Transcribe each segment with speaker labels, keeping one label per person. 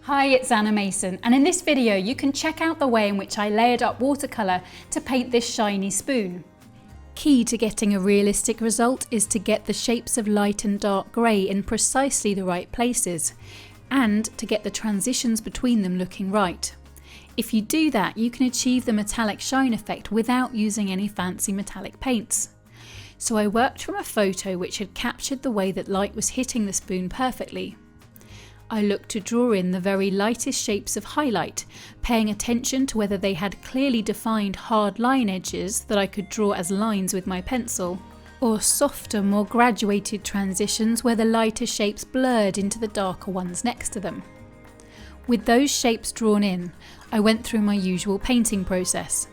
Speaker 1: Hi, it's Anna Mason, and in this video you can check out the way in which I layered up watercolour to paint this shiny spoon. Key to getting a realistic result is to get the shapes of light and dark grey in precisely the right places, and to get the transitions between them looking right. If you do that, you can achieve the metallic shine effect without using any fancy metallic paints. So I worked from a photo which had captured the way that light was hitting the spoon perfectly. I looked to draw in the very lightest shapes of highlight, paying attention to whether they had clearly defined hard line edges that I could draw as lines with my pencil, or softer, more graduated transitions where the lighter shapes blurred into the darker ones next to them. With those shapes drawn in, I went through my usual painting process.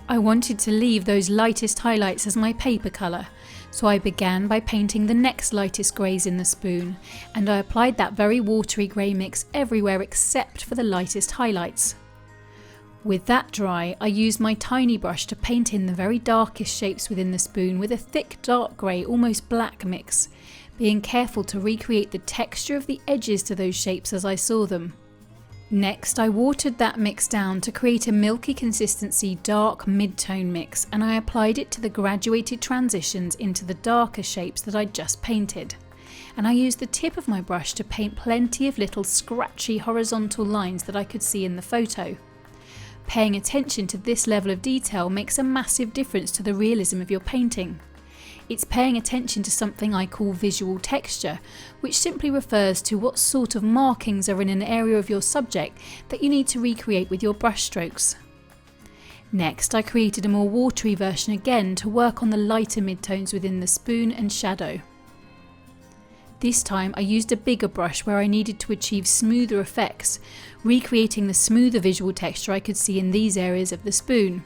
Speaker 1: I wanted to leave those lightest highlights as my paper colour, so I began by painting the next lightest greys in the spoon, and I applied that very watery grey mix everywhere except for the lightest highlights. With that dry, I used my tiny brush to paint in the very darkest shapes within the spoon with a thick dark grey, almost black mix, being careful to recreate the texture of the edges to those shapes as I saw them. Next, I watered that mix down to create a milky consistency dark mid-tone mix, and I applied it to the graduated transitions into the darker shapes that I'd just painted. And I used the tip of my brush to paint plenty of little scratchy horizontal lines that I could see in the photo. Paying attention to this level of detail makes a massive difference to the realism of your painting. It's paying attention to something I call visual texture, which simply refers to what sort of markings are in an area of your subject that you need to recreate with your brush strokes. Next, I created a more watery version again to work on the lighter midtones within the spoon and shadow. This time I used a bigger brush where I needed to achieve smoother effects, recreating the smoother visual texture I could see in these areas of the spoon.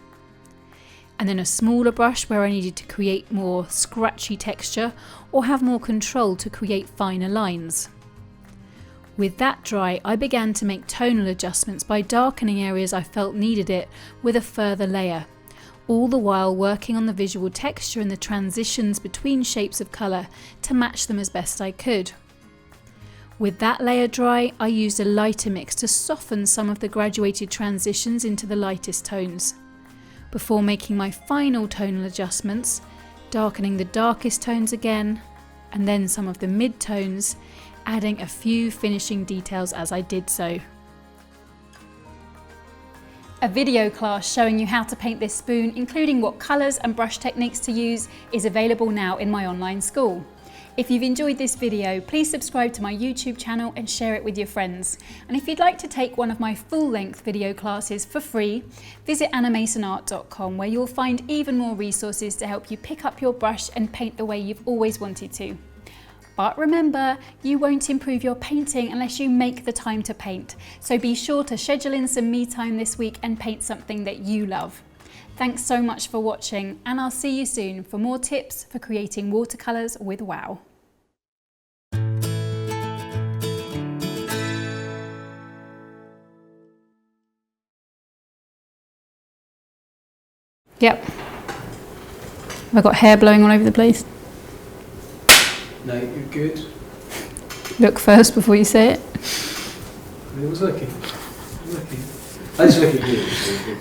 Speaker 1: And then a smaller brush where I needed to create more scratchy texture or have more control to create finer lines. With that dry, I began to make tonal adjustments by darkening areas I felt needed it with a further layer, all the while working on the visual texture and the transitions between shapes of colour to match them as best I could. With that layer dry, I used a lighter mix to soften some of the graduated transitions into the lightest tones, before making my final tonal adjustments, darkening the darkest tones again, and then some of the mid-tones, adding a few finishing details as I did so. A video class showing you how to paint this spoon, including what colours and brush techniques to use, is available now in my online school. If you've enjoyed this video, please subscribe to my YouTube channel and share it with your friends. And if you'd like to take one of my full-length video classes for free, visit annamasonart.com, where you'll find even more resources to help you pick up your brush and paint the way you've always wanted to. But remember, you won't improve your painting unless you make the time to paint. So be sure to schedule in some me time this week and paint something that you love. Thanks so much for watching, and I'll see you soon for more tips for creating watercolours with wow. Yep. Have I got hair blowing all over the place?
Speaker 2: No, you're good.
Speaker 1: Look first before you say it.
Speaker 2: It was looking. I was looking. I just look at you.